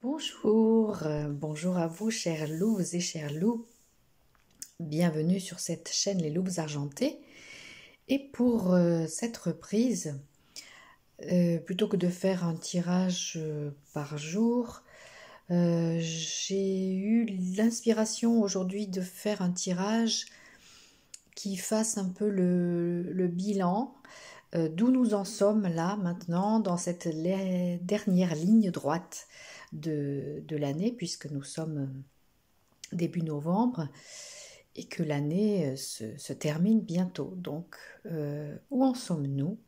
Bonjour, bonjour à vous chers loups et chers loups. Bienvenue sur cette chaîne Les Loups Argentés. Et pour cette reprise, plutôt que de faire un tirage par jour, j'ai eu l'inspiration aujourd'hui de faire un tirage qui fasse un peu le bilan d'où nous en sommes là maintenant dans cette dernière ligne droite de l'année, puisque nous sommes début novembre et que l'année se termine bientôt. Donc, où en sommes-nous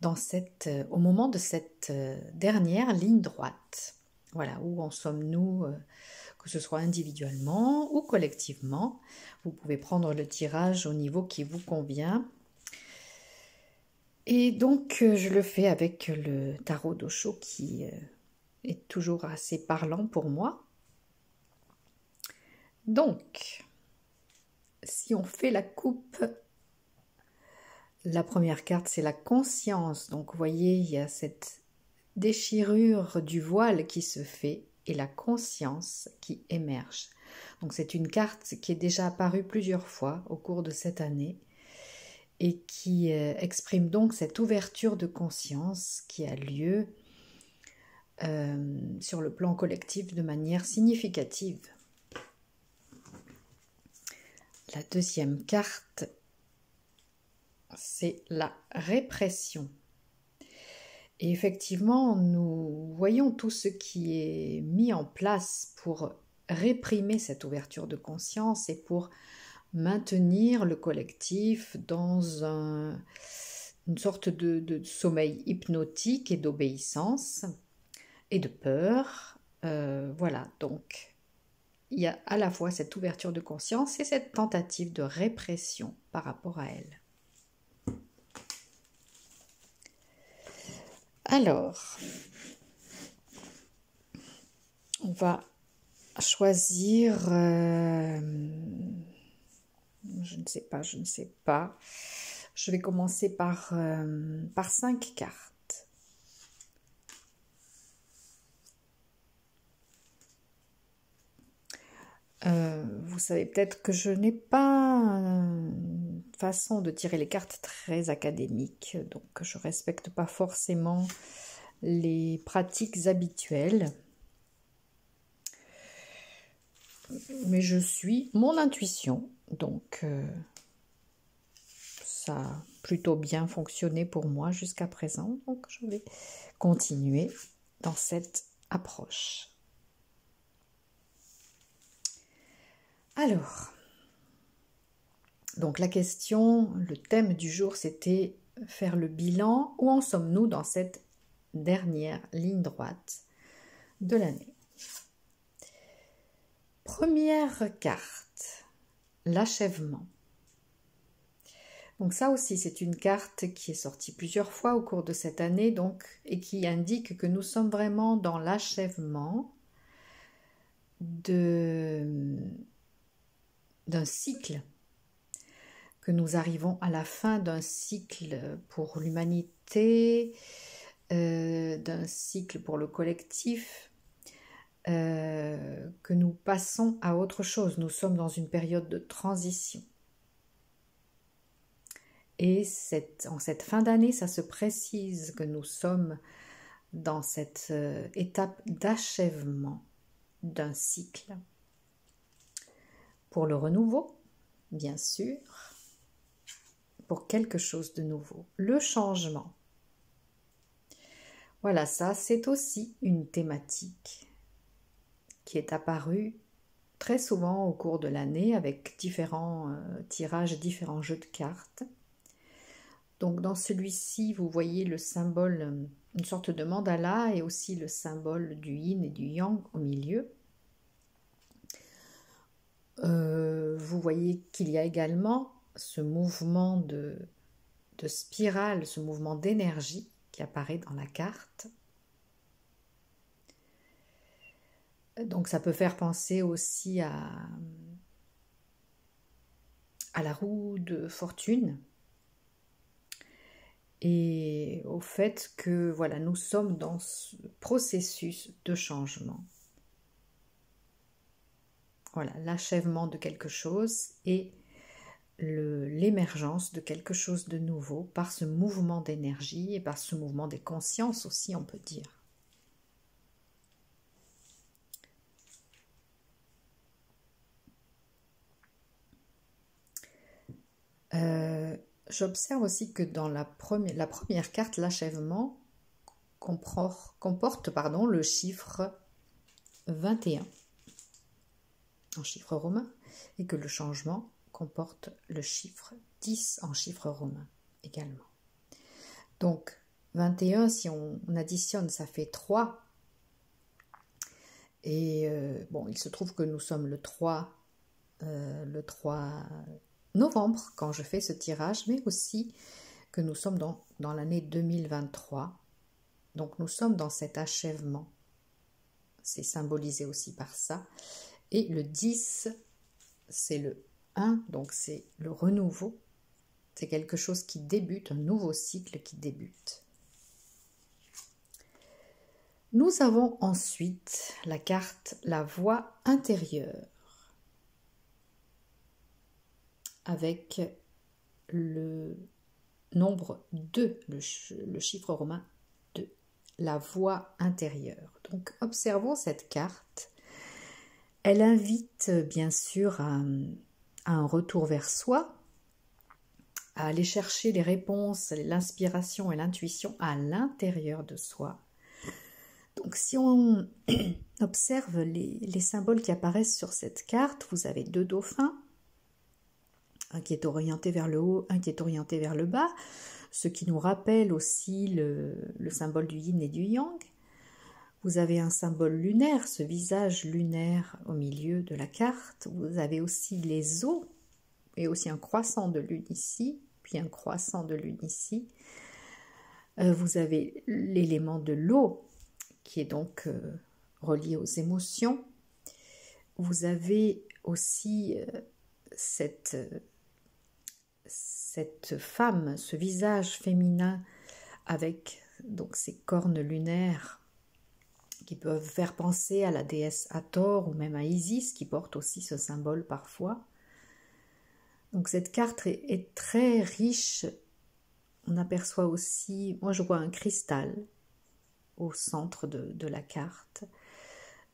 au moment de cette dernière ligne droite? Voilà, où en sommes-nous, que ce soit individuellement ou collectivement? Vous pouvez prendre le tirage au niveau qui vous convient. Et donc, je le fais avec le tarot d'Osho qui est toujours assez parlant pour moi. Donc, si on fait la coupe, la première carte, c'est la conscience. Donc, vous voyez, il y a cette déchirure du voile qui se fait et la conscience qui émerge. Donc, c'est une carte qui est déjà apparue plusieurs fois au cours de cette année et qui exprime donc cette ouverture de conscience qui a lieu sur le plan collectif de manière significative. La deuxième carte, c'est la répression. Et effectivement, nous voyons tout ce qui est mis en place pour réprimer cette ouverture de conscience et pour maintenir le collectif dans une sorte de sommeil hypnotique et d'obéissance et de peur. Voilà, donc il y a à la fois cette ouverture de conscience et cette tentative de répression par rapport à elle. Alors, on va choisir, je ne sais pas. Je vais commencer par 5 cartes. Vous savez peut-être que je n'ai pas une façon de tirer les cartes très académique, donc je ne respecte pas forcément les pratiques habituelles. Mais je suis mon intuition, donc ça a plutôt bien fonctionné pour moi jusqu'à présent, donc je vais continuer dans cette approche. Alors, donc la question, le thème du jour, c'était faire le bilan. Où en sommes-nous dans cette dernière ligne droite de l'année? Première carte, l'achèvement. Donc ça aussi, c'est une carte qui est sortie plusieurs fois au cours de cette année donc, et qui indique que nous sommes vraiment dans l'achèvement d'un cycle, que nous arrivons à la fin d'un cycle pour l'humanité, d'un cycle pour le collectif, que nous passons à autre chose. Nous sommes dans une période de transition. Et en cette fin d'année, ça se précise que nous sommes dans cette étape d'achèvement d'un cycle. Pour le renouveau, bien sûr, pour quelque chose de nouveau. Le changement. Voilà, ça c'est aussi une thématique qui est apparue très souvent au cours de l'année avec différents tirages, différents jeux de cartes. Donc dans celui-ci, vous voyez le symbole, une sorte de mandala et aussi le symbole du yin et du yang au milieu. Vous voyez qu'il y a également ce mouvement de spirale, ce mouvement d'énergie qui apparaît dans la carte. Donc ça peut faire penser aussi à la roue de fortune. et au fait que voilà, nous sommes dans ce processus de changement. Voilà, l'achèvement de quelque chose et l'émergence de quelque chose de nouveau par ce mouvement d'énergie et par ce mouvement des consciences aussi, on peut dire. J'observe aussi que dans la première carte, l'achèvement comporte le chiffre 21 en chiffre romain et que le changement comporte le chiffre 10 en chiffre romain également. Donc 21, si on additionne, ça fait 3. Et bon, il se trouve que nous sommes le 3 novembre quand je fais ce tirage, mais aussi que nous sommes dans l'année 2023. Donc nous sommes dans cet achèvement. C'est symbolisé aussi par ça. Et le 10, c'est le 1, donc c'est le renouveau. C'est quelque chose qui débute, un nouveau cycle qui débute. Nous avons ensuite la carte La Voix intérieure avec le nombre 2, le chiffre romain 2, la voix intérieure. Donc observons cette carte. Elle invite bien sûr à un retour vers soi, à aller chercher les réponses, l'inspiration et l'intuition à l'intérieur de soi. Donc si on observe les symboles qui apparaissent sur cette carte, vous avez 2 dauphins, un qui est orienté vers le haut, un qui est orienté vers le bas, ce qui nous rappelle aussi le symbole du yin et du yang. Vous avez un symbole lunaire, ce visage lunaire au milieu de la carte. Vous avez aussi les eaux et aussi un croissant de lune ici, puis un croissant de lune ici. Vous avez l'élément de l'eau qui est donc relié aux émotions. Vous avez aussi cette femme, ce visage féminin avec donc ces cornes lunaires qui peuvent faire penser à la déesse Hathor ou même à Isis qui porte aussi ce symbole parfois. Donc cette carte est très riche. On aperçoit aussi, moi je vois un cristal au centre de la carte,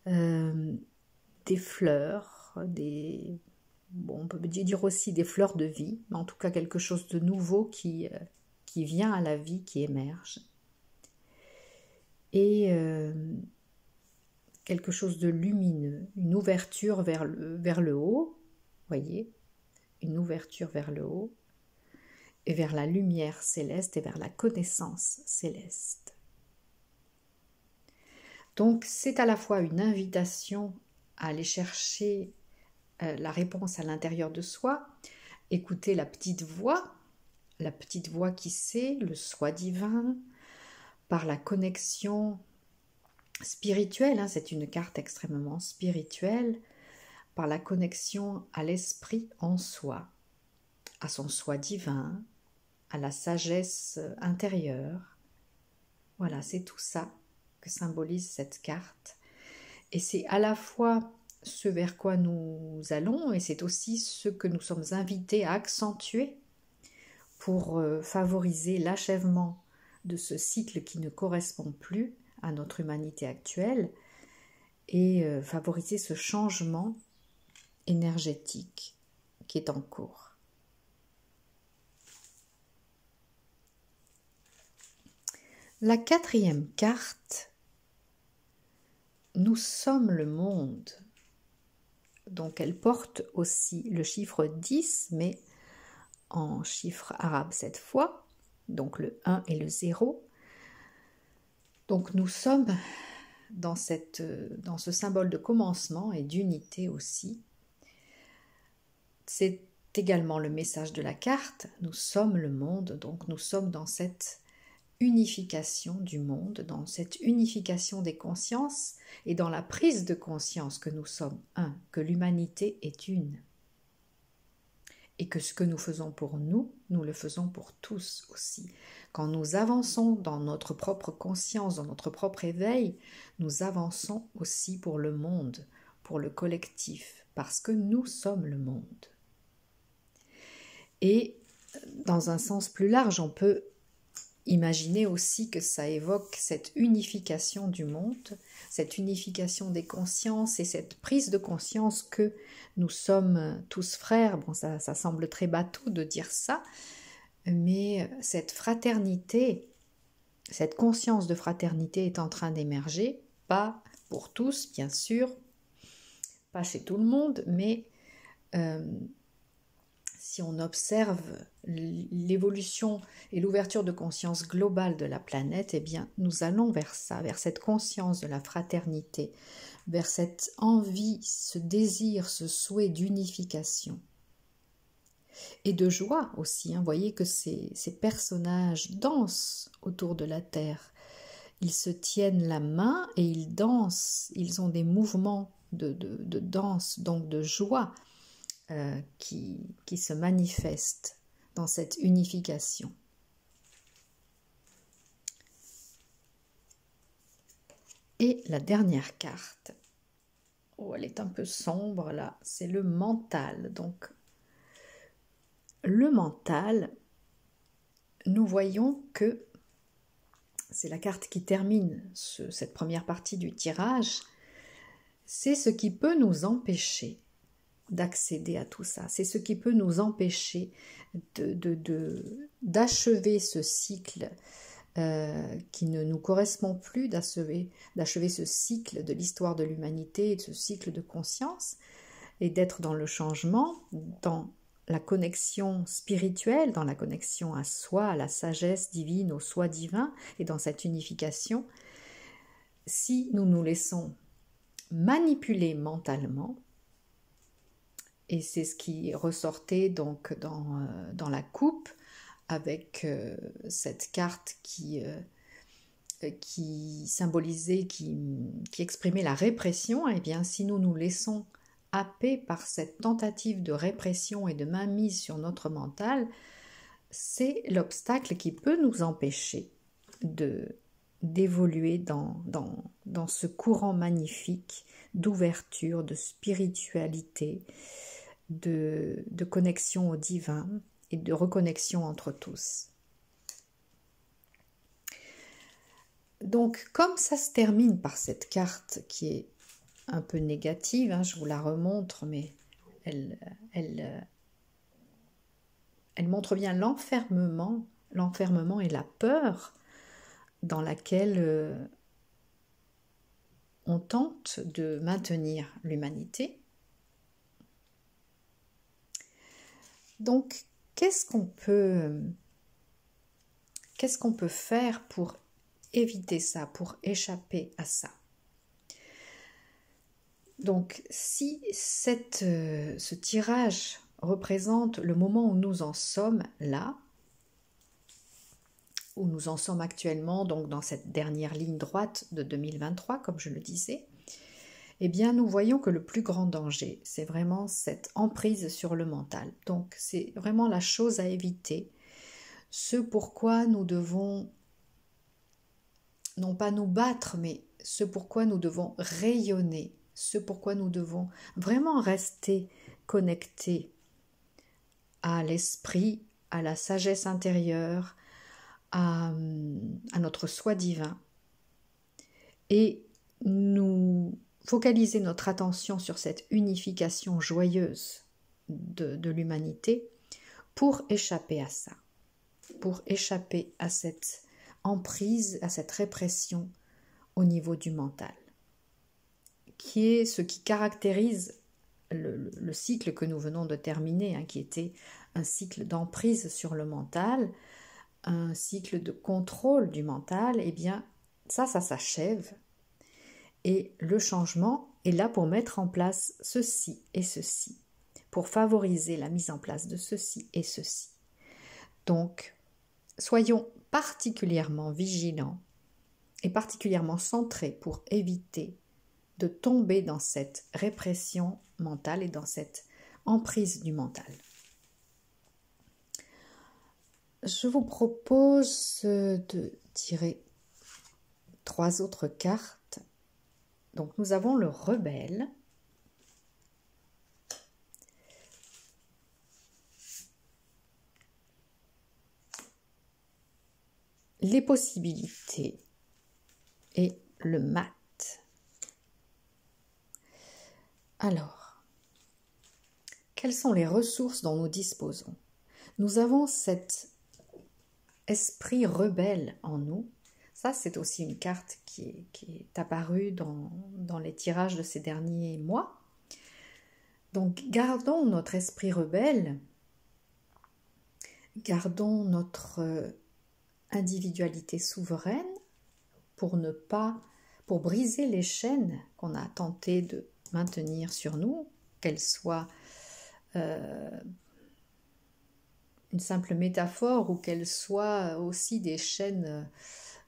des fleurs, on peut dire aussi des fleurs de vie, mais en tout cas quelque chose de nouveau qui vient à la vie, qui émerge. Et quelque chose de lumineux, une ouverture vers le haut, voyez, une ouverture vers le haut, et vers la lumière céleste et vers la connaissance céleste. Donc c'est à la fois une invitation à aller chercher la réponse à l'intérieur de soi, écouter la petite voix qui sait, le soi divin, par la connexion spirituelle, c'est une carte extrêmement spirituelle, par la connexion à l'esprit en soi, à son soi divin, à la sagesse intérieure. Voilà, c'est tout ça que symbolise cette carte. Et c'est à la fois ce vers quoi nous allons et c'est aussi ce que nous sommes invités à accentuer pour favoriser l'achèvement de ce cycle qui ne correspond plus à notre humanité actuelle et favoriser ce changement énergétique qui est en cours. La 4e carte, nous sommes le monde. Donc elle porte aussi le chiffre 10, mais en chiffre arabe cette fois, donc le 1 et le 0. Donc nous sommes dans ce symbole de commencement et d'unité aussi. C'est également le message de la carte, nous sommes le monde, donc nous sommes dans cette unification du monde, dans cette unification des consciences et dans la prise de conscience que nous sommes un, que l'humanité est une. et que ce que nous faisons pour nous, nous le faisons pour tous aussi. Quand nous avançons dans notre propre conscience, dans notre propre éveil, nous avançons aussi pour le monde, pour le collectif, parce que nous sommes le monde. Et dans un sens plus large, on peut imaginer aussi que ça évoque cette unification du monde, cette unification des consciences et cette prise de conscience que nous sommes tous frères. Bon, ça semble très bateau de dire ça, mais cette fraternité, cette conscience de fraternité est en train d'émerger, pas pour tous, bien sûr, pas chez tout le monde, mais si on observe l'évolution et l'ouverture de conscience globale de la planète, eh bien, nous allons vers ça, vers cette conscience de la fraternité, vers cette envie, ce désir, ce souhait d'unification. Et de joie aussi, hein. Vous voyez que ces personnages dansent autour de la Terre. Ils se tiennent la main et ils dansent, ils ont des mouvements de danse, donc de joie, qui se manifeste dans cette unification. Et la dernière carte, oh, elle est un peu sombre là, c'est le mental. Donc, le mental, nous voyons que c'est la carte qui termine cette première partie du tirage, c'est ce qui peut nous empêcher d'accéder à tout ça. C'est ce qui peut nous empêcher d'achever ce cycle qui ne nous correspond plus, d'achever ce cycle de l'histoire de l'humanité, ce cycle de conscience, et d'être dans le changement, dans la connexion spirituelle, dans la connexion à soi, à la sagesse divine, au soi divin, et dans cette unification. Si nous nous laissons manipuler mentalement, et c'est ce qui ressortait donc dans la coupe avec cette carte qui symbolisait, qui exprimait la répression. Eh bien, si nous nous laissons happer par cette tentative de répression et de mainmise sur notre mental, c'est l'obstacle qui peut nous empêcher d'évoluer dans ce courant magnifique d'ouverture, de spiritualité, de connexion au divin et de reconnexion entre tous. Donc, comme ça se termine par cette carte qui est un peu négative, hein, je vous la remontre, mais elle montre bien l'enfermement et la peur dans laquelle on tente de maintenir l'humanité. Donc, qu'est-ce qu'on peut faire pour éviter ça, pour échapper à ça? Donc, si ce tirage représente le moment où nous en sommes là, où nous en sommes actuellement, donc dans cette dernière ligne droite de 2023, comme je le disais, eh bien, nous voyons que le plus grand danger, c'est vraiment cette emprise sur le mental. Donc, c'est vraiment la chose à éviter. Ce pourquoi nous devons, non pas nous battre, mais ce pourquoi nous devons rayonner, ce pourquoi nous devons vraiment rester connectés à l'esprit, à la sagesse intérieure, à notre soi divin, et nous focaliser notre attention sur cette unification joyeuse de l'humanité pour échapper à ça, pour échapper à cette emprise, à cette répression au niveau du mental, qui est ce qui caractérise le cycle que nous venons de terminer, hein, qui était un cycle d'emprise sur le mental, un cycle de contrôle du mental. Eh bien, ça s'achève. Et le changement est là pour mettre en place ceci et ceci, pour favoriser la mise en place de ceci et ceci. Donc, soyons particulièrement vigilants et particulièrement centrés pour éviter de tomber dans cette répression mentale et dans cette emprise du mental. je vous propose de tirer 3 autres cartes. Donc nous avons le rebelle, les possibilités et le mat. Alors, quelles sont les ressources dont nous disposons? Nous avons cet esprit rebelle en nous. Ça, c'est aussi une carte qui est apparue dans les tirages de ces derniers mois. Donc, gardons notre esprit rebelle, gardons notre individualité souveraine pour briser les chaînes qu'on a tenté de maintenir sur nous, qu'elles soient une simple métaphore ou qu'elles soient aussi des chaînes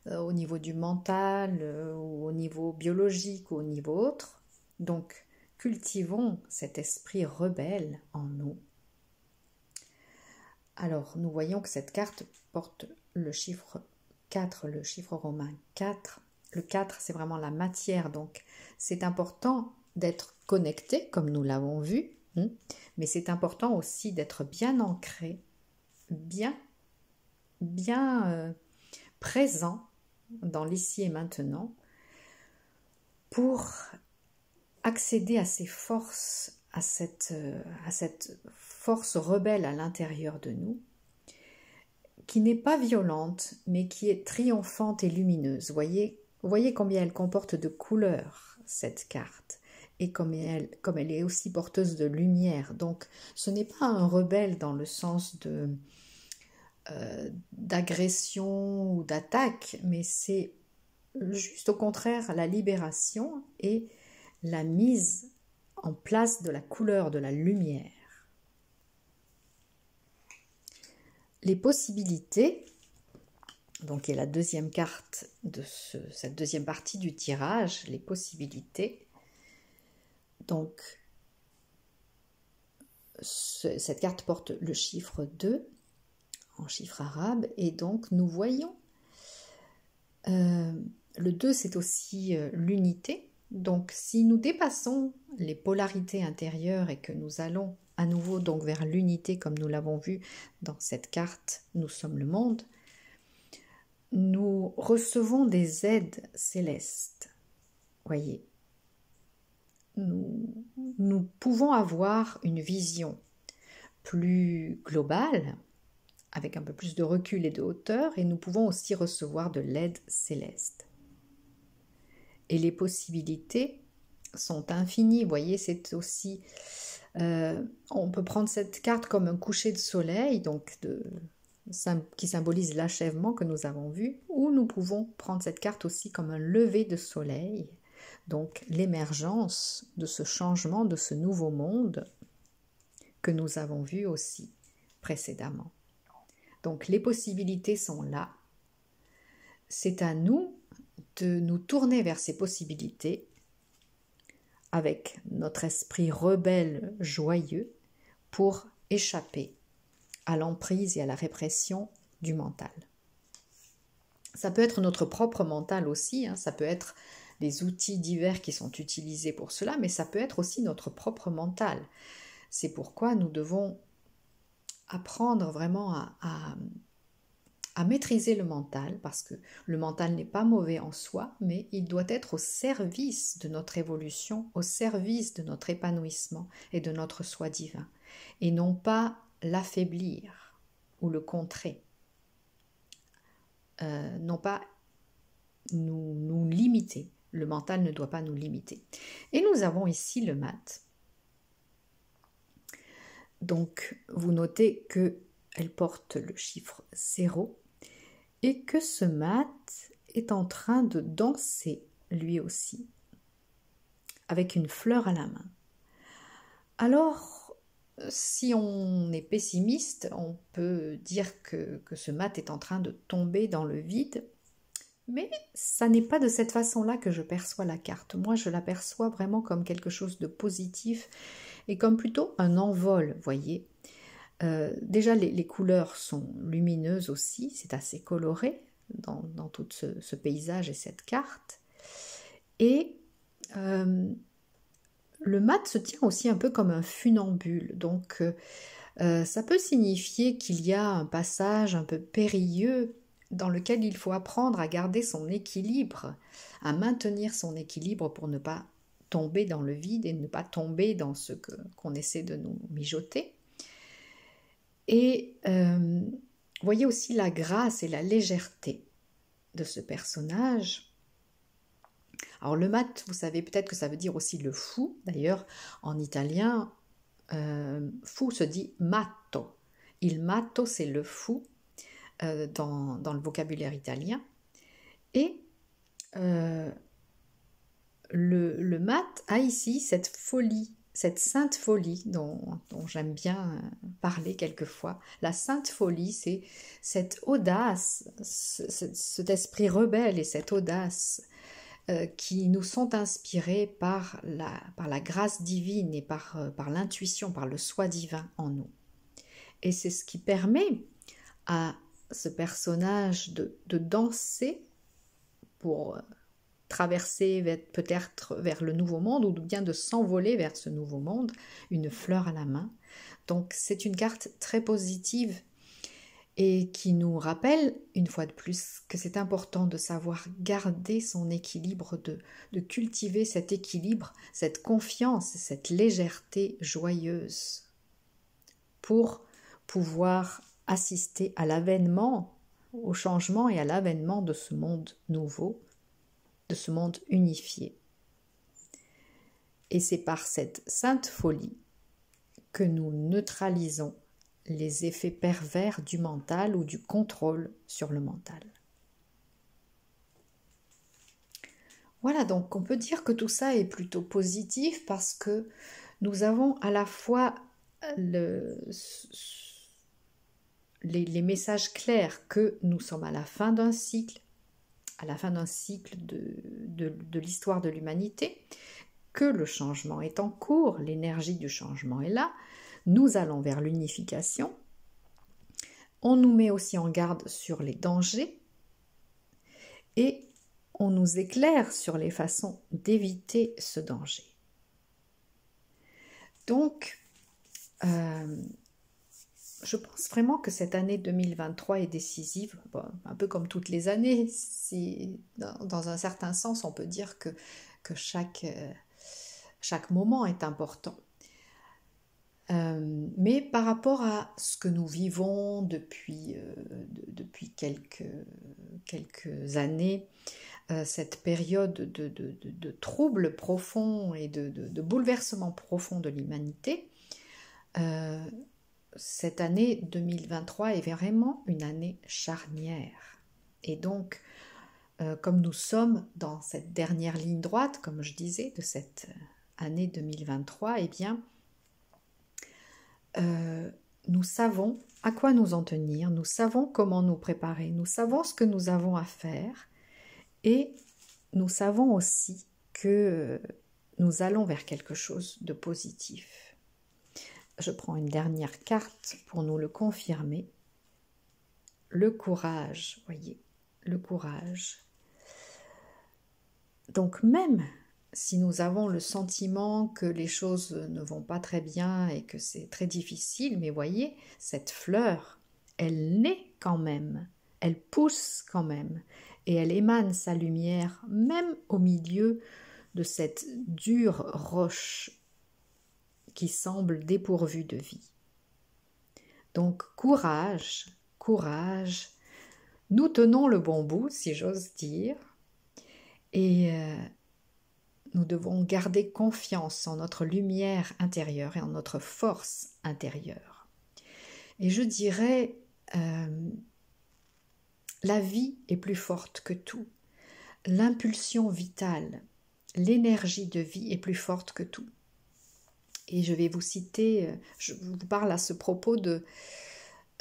au niveau du mental, ou au niveau biologique ou au niveau autre. Donc, cultivons cet esprit rebelle en nous. Alors, nous voyons que cette carte porte le chiffre 4, le chiffre romain 4. Le 4, c'est vraiment la matière, donc c'est important d'être connecté, comme nous l'avons vu, mais c'est important aussi d'être bien ancré, bien présent dans l'ici et maintenant pour accéder à ces forces, à cette force rebelle à l'intérieur de nous, qui n'est pas violente, mais qui est triomphante et lumineuse. Voyez combien elle comporte de couleurs, cette carte, et comme elle est aussi porteuse de lumière. Donc, ce n'est pas un rebelle dans le sens d'agression ou d'attaque, mais c'est juste au contraire la libération et la mise en place de la couleur, de la lumière. Les possibilités, donc qui est la deuxième carte de cette deuxième partie du tirage, les possibilités. Donc, cette carte porte le chiffre 2 en chiffre arabe, et donc nous voyons, le 2 c'est aussi l'unité. Donc si nous dépassons les polarités intérieures et que nous allons à nouveau donc vers l'unité comme nous l'avons vu dans cette carte « Nous sommes le monde », nous recevons des aides célestes. Voyez, nous pouvons avoir une vision plus globale, avec un peu plus de recul et de hauteur, et nous pouvons aussi recevoir de l'aide céleste. Et les possibilités sont infinies. Vous voyez, c'est aussi... on peut prendre cette carte comme un coucher de soleil, donc qui symbolise l'achèvement que nous avons vu, ou nous pouvons prendre cette carte aussi comme un lever de soleil, donc l'émergence de ce changement, de ce nouveau monde que nous avons vu aussi précédemment. Donc les possibilités sont là. C'est à nous de nous tourner vers ces possibilités avec notre esprit rebelle joyeux pour échapper à l'emprise et à la répression du mental. Ça peut être notre propre mental aussi, ça peut être les outils divers qui sont utilisés pour cela, mais ça peut être aussi notre propre mental. C'est pourquoi nous devons apprendre vraiment à maîtriser le mental, parce que le mental n'est pas mauvais en soi, mais il doit être au service de notre évolution, au service de notre épanouissement et de notre soi divin, et non pas l'affaiblir ou le contrer, non pas nous limiter. Le mental ne doit pas nous limiter. Et nous avons ici le mat. Donc, vous notez qu'elle porte le chiffre 0 et que ce mat est en train de danser, lui aussi, avec une fleur à la main. Alors, si on est pessimiste, on peut dire que ce mat est en train de tomber dans le vide, mais ça n'est pas de cette façon-là que je perçois la carte. Moi, je la perçois vraiment comme quelque chose de positif et comme plutôt un envol, voyez. Déjà, les couleurs sont lumineuses aussi, c'est assez coloré dans tout ce paysage et cette carte. Et le mat se tient aussi un peu comme un funambule, donc ça peut signifier qu'il y a un passage un peu périlleux dans lequel il faut apprendre à garder son équilibre, à maintenir son équilibre pour ne pas tomber dans le vide et ne pas tomber dans ce qu'on essaie de nous mijoter. Et voyez aussi la grâce et la légèreté de ce personnage. Alors le mat, vous savez peut-être que ça veut dire aussi le fou. D'ailleurs, en italien, fou se dit matto. Il matto, c'est le fou dans le vocabulaire italien. Et le mat a ici cette folie, cette sainte folie dont j'aime bien parler quelquefois. La sainte folie, c'est cette audace, cet esprit rebelle et cette audace qui nous sont inspirés par la grâce divine et par l'intuition, par le soi divin en nous. Et c'est ce qui permet à ce personnage de danser pour traverser peut-être vers le nouveau monde ou bien de s'envoler vers ce nouveau monde, une fleur à la main. Donc c'est une carte très positive et qui nous rappelle, une fois de plus, que c'est important de savoir garder son équilibre, de cultiver cet équilibre, cette confiance, cette légèreté joyeuse pour pouvoir assister à l'avènement, au changement et à l'avènement de ce monde nouveau, de ce monde unifié. Et c'est par cette sainte folie que nous neutralisons les effets pervers du mental ou du contrôle sur le mental. Voilà, donc on peut dire que tout ça est plutôt positif parce que nous avons à la fois les messages clairs que nous sommes à la fin d'un cycle, de l'histoire de l'humanité, que le changement est en cours, l'énergie du changement est là, nous allons vers l'unification. On nous met aussi en garde sur les dangers et on nous éclaire sur les façons d'éviter ce danger. Donc, je pense vraiment que cette année 2023 est décisive, bon, un peu comme toutes les années. Dans un certain sens, on peut dire que chaque moment est important. Mais par rapport à ce que nous vivons depuis quelques années, cette période de troubles profonds et de bouleversements profonds de l'humanité, cette année 2023 est vraiment une année charnière. Et donc, comme nous sommes dans cette dernière ligne droite, comme je disais, de cette année 2023, eh bien, nous savons à quoi nous en tenir, nous savons comment nous préparer, nous savons ce que nous avons à faire et nous savons aussi que nous allons vers quelque chose de positif. Je prends une dernière carte pour nous le confirmer. Le courage, voyez, le courage. Donc même si nous avons le sentiment que les choses ne vont pas très bien et que c'est très difficile, mais voyez, cette fleur, elle naît quand même, elle pousse quand même, et elle émane sa lumière même au milieu de cette dure roche qui semble dépourvue de vie. Donc courage, courage, nous tenons le bon bout, si j'ose dire, et nous devons garder confiance en notre lumière intérieure et en notre force intérieure. Et je dirais, la vie est plus forte que tout. L'impulsion vitale, l'énergie de vie est plus forte que tout. Et je vais vous citer, je vous parle à ce propos de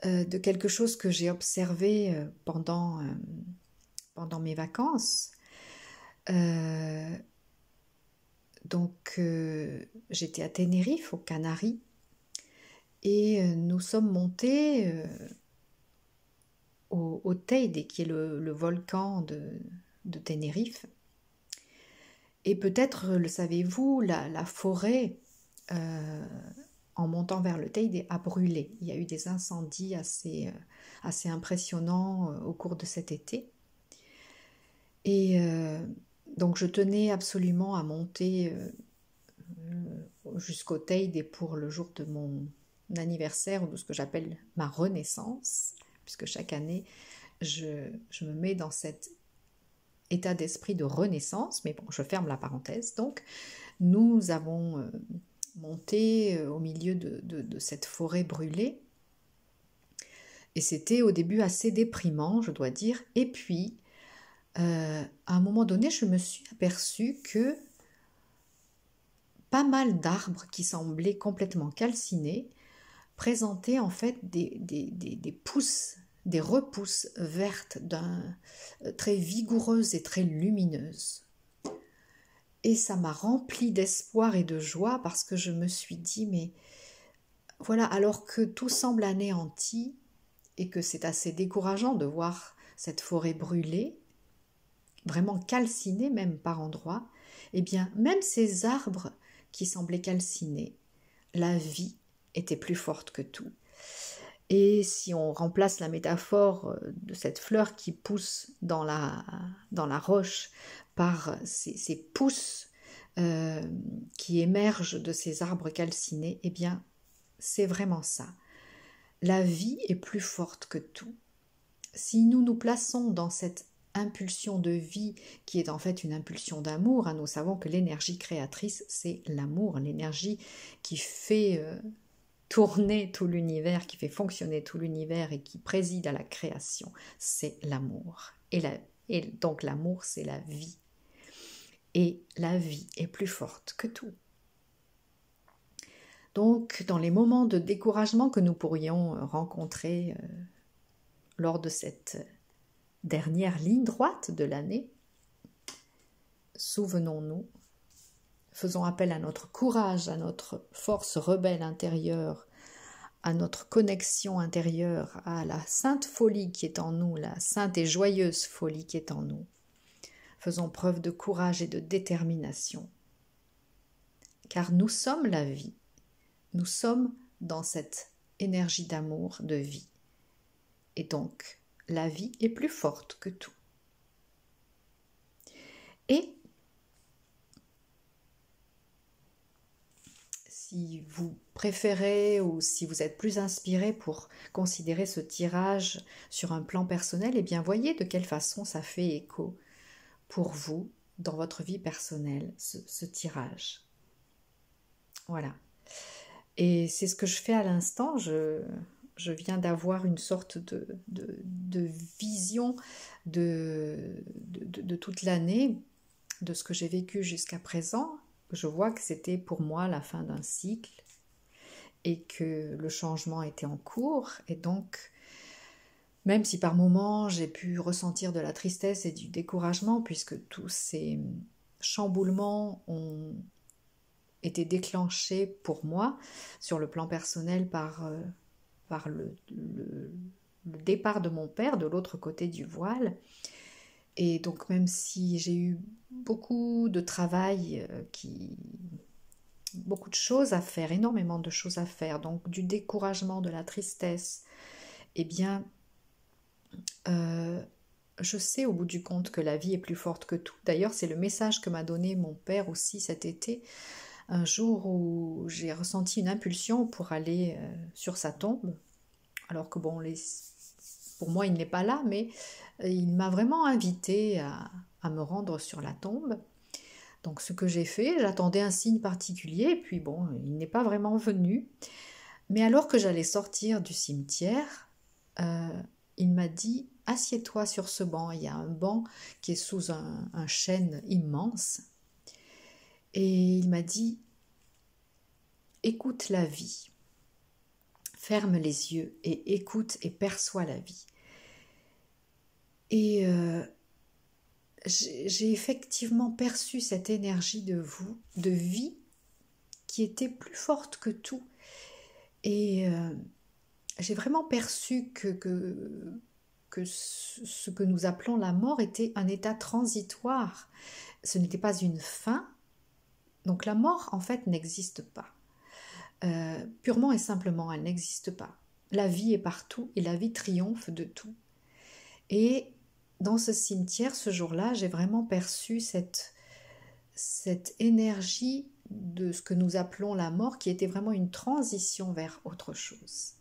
quelque chose que j'ai observé pendant mes vacances. Donc, j'étais à Tenerife, aux Canaries, Et nous sommes montés au Teide, qui est le volcan de Tenerife. Et peut-être le savez-vous, la forêt, en montant vers le Teide, a brûlé. Il y a eu des incendies assez impressionnants au cours de cet été. Et donc je tenais absolument à monter jusqu'au Teide pour le jour de mon anniversaire, ou de ce que j'appelle ma renaissance, puisque chaque année, je me mets dans cet état d'esprit de renaissance, mais bon, je ferme la parenthèse. Donc, nous avons monté au milieu de cette forêt brûlée, et c'était au début assez déprimant, je dois dire. Et puis, à un moment donné, je me suis aperçue que pas mal d'arbres qui semblaient complètement calcinés présentaient en fait des pousses, des repousses vertes très vigoureuses et très lumineuses. Et ça m'a rempli d'espoir et de joie parce que je me suis dit, mais voilà, alors que tout semble anéanti et que c'est assez décourageant de voir cette forêt brûlée, vraiment calcinée même par endroits, eh bien, même ces arbres qui semblaient calcinés, la vie était plus forte que tout. Et si on remplace la métaphore de cette fleur qui pousse dans la roche par ces pousses qui émergent de ces arbres calcinés, eh bien, c'est vraiment ça. La vie est plus forte que tout. Si nous nous plaçons dans cette impulsion de vie qui est en fait une impulsion d'amour, nous savons que l'énergie créatrice, c'est l'amour, l'énergie qui fait tourner tout l'univers, qui fait fonctionner tout l'univers et qui préside à la création, c'est l'amour. Et donc l'amour, c'est la vie. Et la vie est plus forte que tout. Donc, dans les moments de découragement que nous pourrions rencontrer lors de cette dernière ligne droite de l'année, souvenons-nous, faisons appel à notre courage, à notre force rebelle intérieure, à notre connexion intérieure, à la sainte folie qui est en nous, la sainte et joyeuse folie qui est en nous. Faisons preuve de courage et de détermination, car nous sommes la vie, nous sommes dans cette énergie d'amour, de vie. Et donc, la vie est plus forte que tout. Et si vous préférez ou si vous êtes plus inspiré pour considérer ce tirage sur un plan personnel, eh bien voyez de quelle façon ça fait écho pour vous dans votre vie personnelle, ce tirage. Voilà. Et c'est ce que je fais à l'instant. Je viens d'avoir une sorte de vision de toute l'année, de ce que j'ai vécu jusqu'à présent. Je vois que c'était pour moi la fin d'un cycle et que le changement était en cours. Et donc, même si par moments j'ai pu ressentir de la tristesse et du découragement, puisque tous ces chamboulements ont été déclenchés pour moi sur le plan personnel par le départ de mon père de l'autre côté du voile. Et donc même si j'ai eu beaucoup de travail, beaucoup de choses à faire, énormément de choses à faire, donc du découragement, de la tristesse, eh bien, je sais au bout du compte que la vie est plus forte que tout. D'ailleurs, c'est le message que m'a donné mon père aussi cet été, un jour où j'ai ressenti une impulsion pour aller sur sa tombe, alors que bon, pour moi, il n'est pas là, mais il m'a vraiment invité à me rendre sur la tombe. Donc ce que j'ai fait, j'attendais un signe particulier, et puis bon, il n'est pas vraiment venu. Mais alors que j'allais sortir du cimetière, il m'a dit « Assieds-toi sur ce banc ». Il y a un banc qui est sous un chêne immense. Et il m'a dit « Écoute la vie, ferme les yeux et écoute et perçois la vie ». Et j'ai effectivement perçu cette énergie de vous, de vie, qui était plus forte que tout. Et j'ai vraiment perçu que ce que nous appelons la mort était un état transitoire. Ce n'était pas une fin. Donc la mort, en fait, n'existe pas. Purement et simplement, elle n'existe pas. La vie est partout et la vie triomphe de tout. Et dans ce cimetière, ce jour-là, j'ai vraiment perçu cette énergie de ce que nous appelons la mort, qui était vraiment une transition vers autre chose.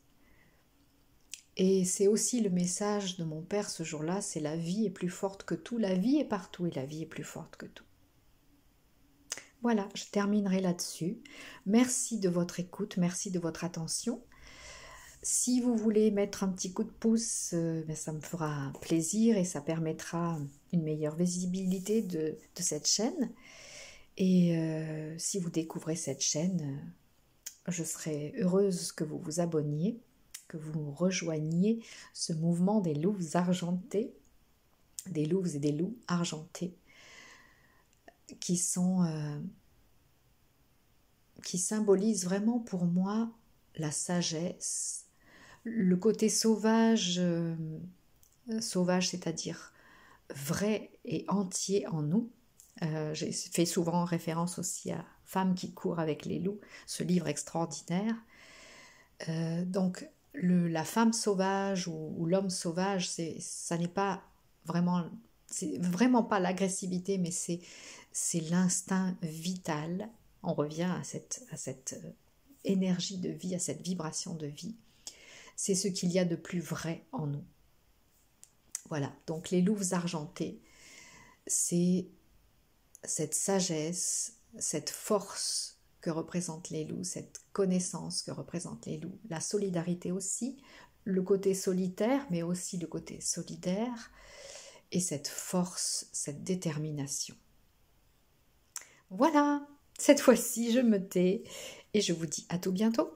Et c'est aussi le message de mon père ce jour-là, c'est la vie est plus forte que tout, la vie est partout et la vie est plus forte que tout. Voilà, je terminerai là-dessus. Merci de votre écoute, merci de votre attention. Si vous voulez mettre un petit coup de pouce, ça me fera plaisir et ça permettra une meilleure visibilité de cette chaîne. Et si vous découvrez cette chaîne, je serai heureuse que vous vous abonniez, que vous rejoigniez ce mouvement des loups argentés, des loups et des loups argentés, qui symbolisent vraiment pour moi la sagesse, le côté sauvage, sauvage c'est-à-dire vrai et entier en nous. J'ai fait souvent référence aussi à Femmes qui courent avec les loups, ce livre extraordinaire. Donc la femme sauvage ou l'homme sauvage, ça n'est pas vraiment, c'est vraiment pas l'agressivité, mais c'est l'instinct vital. On revient à cette énergie de vie, à cette vibration de vie. C'est ce qu'il y a de plus vrai en nous. Voilà, donc les loups argentés, c'est cette sagesse, cette force que représentent les loups, cette connaissance que représentent les loups, la solidarité aussi, le côté solitaire, mais aussi le côté solidaire, et cette force, cette détermination. Voilà, cette fois-ci, je me tais et je vous dis à tout bientôt.